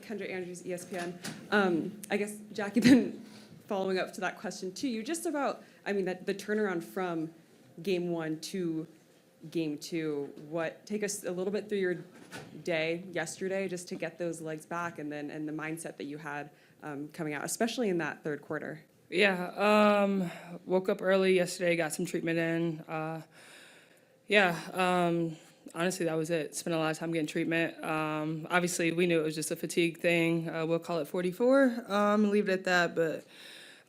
Kendra Andrews, ESPN. I guess, Jackie, then following up to that question to you, just about, the turnaround from game one to game two. Take us a little bit through your day yesterday, just to get those legs back, and the mindset that you had coming out, especially in that third quarter. Yeah, woke up early yesterday, got some treatment in. Honestly, that was it. Spent a lot of time getting treatment. Obviously, we knew it was just a fatigue thing. We'll call it 44 and leave it at that. But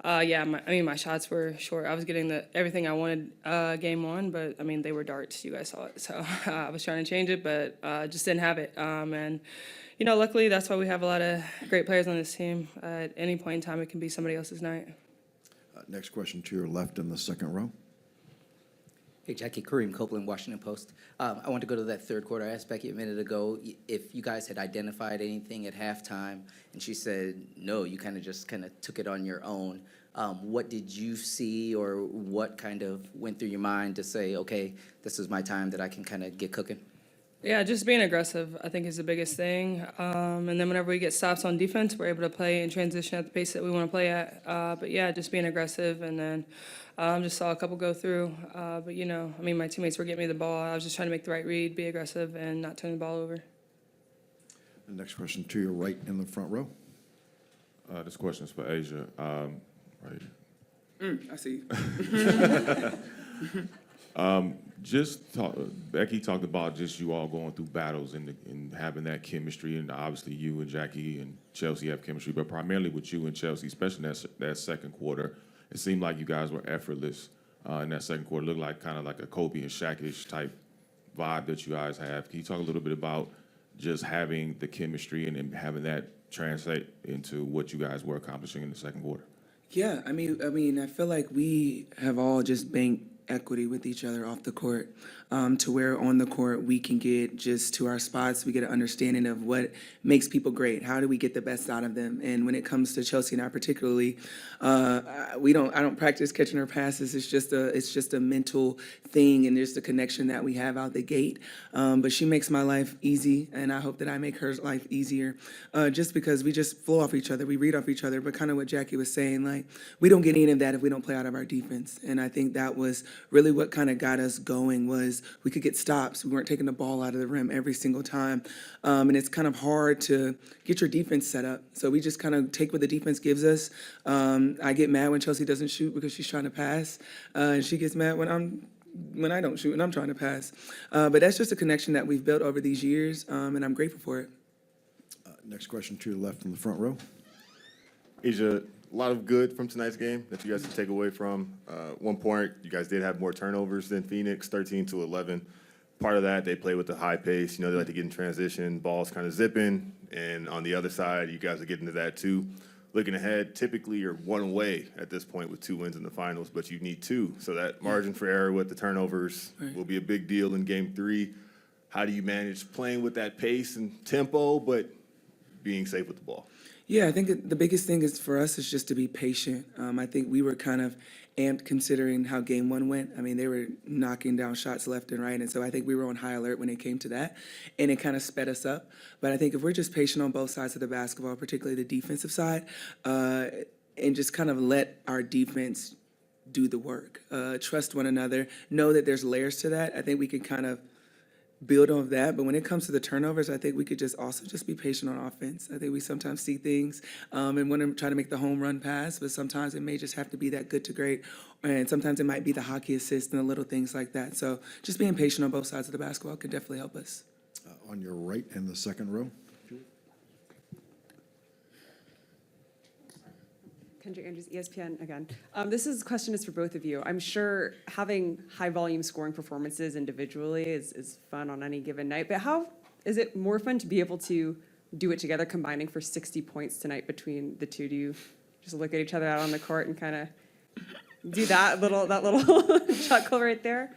my shots were short. I was getting everything I wanted game one, but they were darts. You guys saw it. So I was trying to change it, but just didn't have it. Luckily, that's why we have a lot of great players on this team. At any point in time, it can be somebody else's night. Next question to your left in the second row. Hey, Jackie, Kareem Copeland, Washington Post. I want to go to that third quarter. I asked Becky a minute ago if you guys had identified anything at halftime, and she said no, you kind of took it on your own. What did you see, or what kind of went through your mind to say, okay, this is my time that I can kind of get cooking? Yeah, just being aggressive, I think, is the biggest thing. And then whenever we get stops on defense, we're able to play and transition at the pace that we want to play at. Just being aggressive, and then just saw a couple go through. My teammates were getting me the ball. I was just trying to make the right read, be aggressive, and not turn the ball over. The next question to your right in the front row. This question is for Asia. I see. Becky talked about just you all going through battles and having that chemistry, and obviously you and Jackie and Chelsea have chemistry, but primarily with you and Chelsea, especially in that second quarter, it seemed like you guys were effortless in that second quarter. It looked like kind of like a Kobe and Shaq-ish type vibe that you guys have. Can you talk a little bit about just having the chemistry and having that translate into what you guys were accomplishing in the second quarter? Yeah, I feel like we have all just banked equity with each other off the court, to where on the court we can get just to our spots. We get an understanding of what makes people great. How do we get the best out of them? And when it comes to Chelsea and I particularly, I don't practice catching her passes. It's just a mental thing, and there's the connection that we have out the gate. But she makes my life easy, and I hope that I make her life easier, just because we just flow off each other. We read off each other. But kind of what Jackie was saying, like, we don't get any of that if we don't play out of our defense. And I think that was really what kind of got us going, was we could get stops. We weren't taking the ball out of the rim every single time. And it's kind of hard to get your defense set up. So we just kind of take what the defense gives us. I get mad when Chelsea doesn't shoot because she's trying to pass. And she gets mad when I don't shoot and I'm trying to pass. But that's just a connection that we've built over these years, and I'm grateful for it. Next question to your left in the front row. Asia, a lot of good from tonight's game that you guys can take away from. One point, you guys did have more turnovers than Phoenix, 13-11. Part of that, they play with the high pace. They like to get in transition, balls kind of zipping. And on the other side, you guys are getting to that too. Looking ahead, typically you're one away at this point with 2 wins in the finals, but you need 2. So that margin for error with the turnovers will be a big deal in game 3. How do you manage playing with that pace and tempo, but being safe with the ball? Yeah, I think the biggest thing is for us is just to be patient. I think we were kind of amped considering how game one went. They were knocking down shots left and right, and so I think we were on high alert when it came to that, and it kind of sped us up. But I think if we're just patient on both sides of the basketball, particularly the defensive side, and just kind of let our defense do the work, trust one another, know that there's layers to that, I think we can kind of build on that. But when it comes to the turnovers, I think we could just be patient on offense. I think we sometimes see things and want to try to make the home run pass, but sometimes it may just have to be that good to great, and sometimes it might be the hockey assist and the little things like that. So just being patient on both sides of the basketball could definitely help us. On your right in the second row. Kendra Andrews, ESPN again. This question is for both of you. I'm sure having high volume scoring performances individually is fun on any given night, but how is it more fun to be able to do it together, combining for 60 points tonight between the two? Do you just look at each other out on the court and kind of do that little chuckle right there?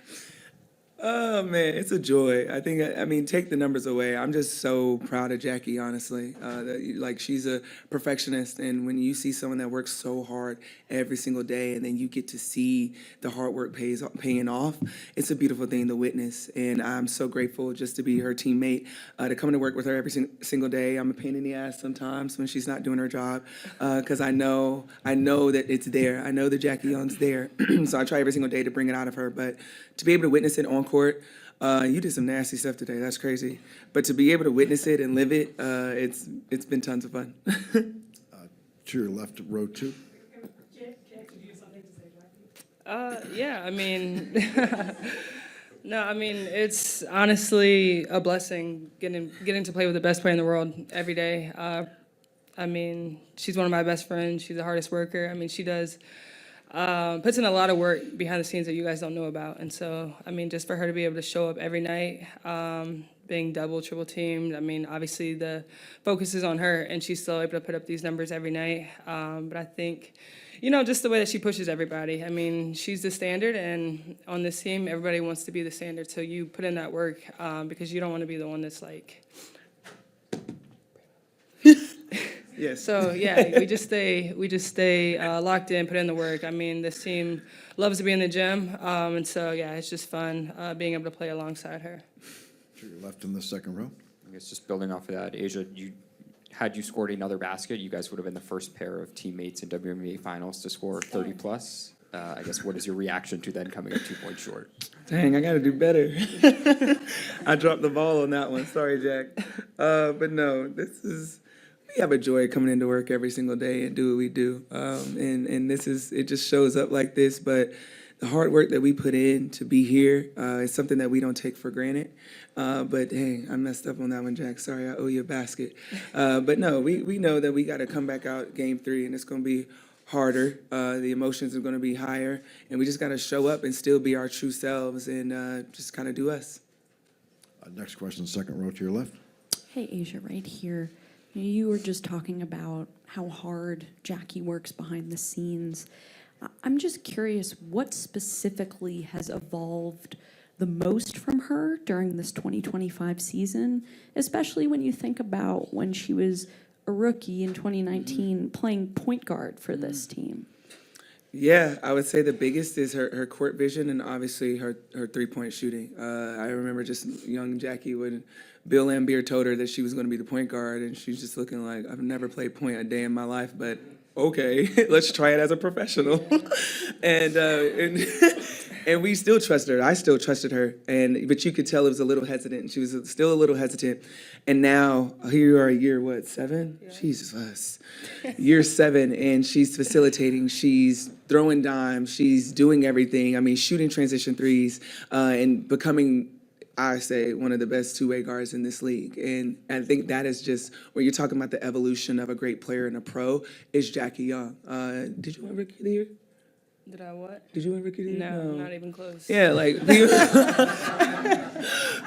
Oh man, it's a joy. I mean, take the numbers away. I'm just so proud of Jackie, honestly. Like she's a perfectionist, and when you see someone that works so hard every single day, and then you get to see the hard work paying off, it's a beautiful thing to witness. And I'm so grateful just to be her teammate, to come to work with her every single day. I'm a pain in the ass sometimes when she's not doing her job, because I know that it's there. I know that Jackie Young's there, so I try every single day to bring it out of her. But to be able to witness it on court, you did some nasty stuff today. That's crazy. But to be able to witness it and live it, it's been tons of fun. To your left, row 2. Yeah, I mean, no, I mean, it's honestly a blessing getting to play with the best player in the world every day. I mean, she's one of my best friends. She's the hardest worker. I mean, she puts in a lot of work behind the scenes that you guys don't know about. And so, I mean, just for her to be able to show up every night, being double, triple teamed, I mean, obviously the focus is on her, and she's still able to put up these numbers every night. But I think, just the way that she pushes everybody. I mean, she's the standard, and on this team, everybody wants to be the standard. So you put in that work because you don't want to be the one that's like. Yes. So yeah, we just stay locked in, put in the work. I mean, this team loves to be in the gym, and so yeah, it's just fun being able to play alongside her. To your left in the second row. I guess just building off of that, Asia, had you scored another basket, you guys would have been the first pair of teammates in WNBA finals to score 30 plus. I guess what is your reaction to then coming up 2 points short? Dang, I got to do better. I dropped the ball on that one. Sorry, Jack. But no, we have a joy coming into work every single day and do what we do. And it just shows up like this. But the hard work that we put in to be here is something that we don't take for granted. But dang, I messed up on that one, Jack. Sorry, I owe you a basket. But no, we know that we got to come back out game 3, and it's going to be harder. The emotions are going to be higher, and we just got to show up and still be our true selves and just kind of do us. Next question, second row to your left. Hey, Asia, right here. You were just talking about how hard Jackie works behind the scenes. I'm just curious, what specifically has evolved the most from her during this 2025 season, especially when you think about when she was a rookie in 2019 playing point guard for this team? Yeah, I would say the biggest is her court vision and obviously her three-point shooting. I remember just young Jackie when Bill Lambier told her that she was going to be the point guard, and she's just looking like, I've never played point a day in my life, but okay, let's try it as a professional. And we still trusted her. I still trusted her, but you could tell it was a little hesitant. She was still a little hesitant. And now, here you are, year 7? Yeah. Jesus. Year 7, and she's facilitating. She's throwing dimes. She's doing everything. I mean, shooting transition threes and becoming, I say, one of the best two-way guards in this league. And I think that is just, when you're talking about the evolution of a great player and a pro, is Jackie Young. Did you win Rookie of the Year? Did I what? Did you win Rookie of the Year? No, not even close. Yeah, like,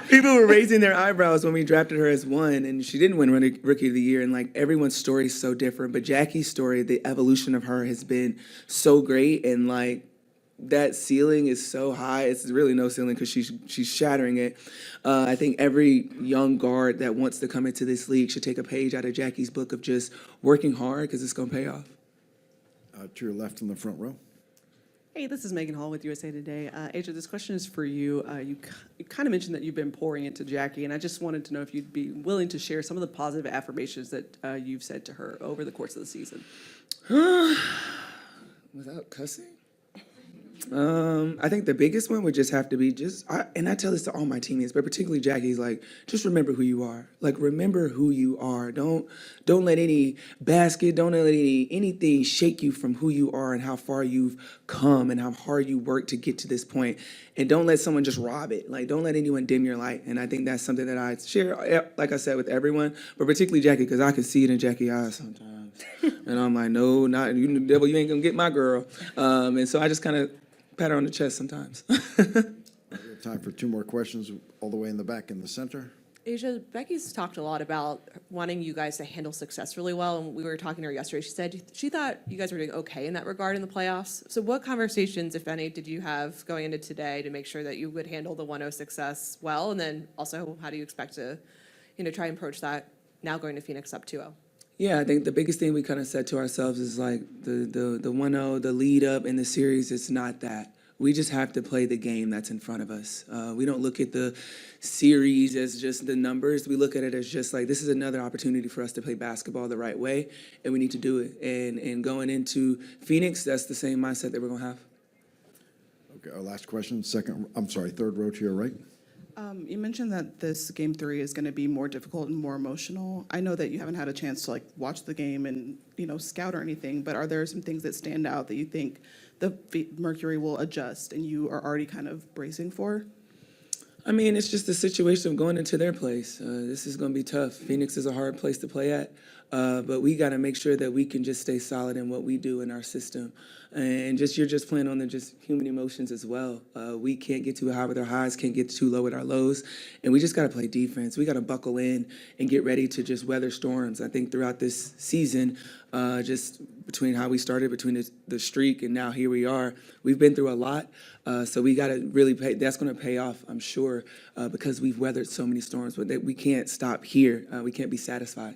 people were raising their eyebrows when we drafted her as 1, and she didn't win Rookie of the Year, and, like, everyone's story is so different. But Jackie's story, the evolution of her has been so great, and, like, that ceiling is so high. It's really no ceiling because she's shattering it. I think every young guard that wants to come into this league should take a page out of Jackie's book of just working hard because it's going to pay off. To your left in the front row. Hey, this is Megan Hall with USA Today. Asia, this question is for you. You kind of mentioned that you've been pouring into Jackie, and I just wanted to know if you'd be willing to share some of the positive affirmations that you've said to her over the course of the season. Without cussing? I think the biggest one would just have to be and I tell this to all my teammates, but particularly Jackie's, like, just remember who you are. Like, remember who you are. Don't let any basket, don't let anything shake you from who you are and how far you've come and how hard you worked to get to this point. And don't let someone just rob it. Like, don't let anyone dim your light. And I think that's something that I share, like I said, with everyone, but particularly Jackie, because I can see it in Jackie's eyes sometimes. And I'm like, no, not you, devil, you ain't gonna get my girl. And so I just kind of pat her on the chest sometimes. We have time for 2 more questions, all the way in the back in the center. Asia, Becky's talked a lot about wanting you guys to handle success really well, and we were talking to her yesterday. She said she thought you guys were doing okay in that regard in the playoffs. So what conversations, if any, did you have going into today to make sure that you would handle the 1-0 success well? And then also, how do you expect to, try and approach that now going to Phoenix up 2-0? Yeah, I think the biggest thing we kind of said to ourselves is like the 1-0, the lead up in the series, it's not that. We just have to play the game that's in front of us. We don't look at the series as just the numbers. We look at it as just like, this is another opportunity for us to play basketball the right way, and we need to do it. And going into Phoenix, that's the same mindset that we're going to have. Okay, our last question, third row to your right. You mentioned that this game 3 is going to be more difficult and more emotional. I know that you haven't had a chance to like watch the game and scout or anything, but are there some things that stand out that you think the Mercury will adjust and you are already kind of bracing for? I mean, it's just the situation of going into their place. This is going to be tough. Phoenix is a hard place to play at, but we got to make sure that we can just stay solid in what we do in our system. And you're just playing on the just human emotions as well. We can't get too high with our highs, can't get too low with our lows, and we just got to play defense. We got to buckle in and get ready to just weather storms. I think throughout this season, just between how we started, between the streak and now here we are, we've been through a lot. So we got to really pay. That's going to pay off, I'm sure, because we've weathered so many storms. But we can't stop here. We can't be satisfied.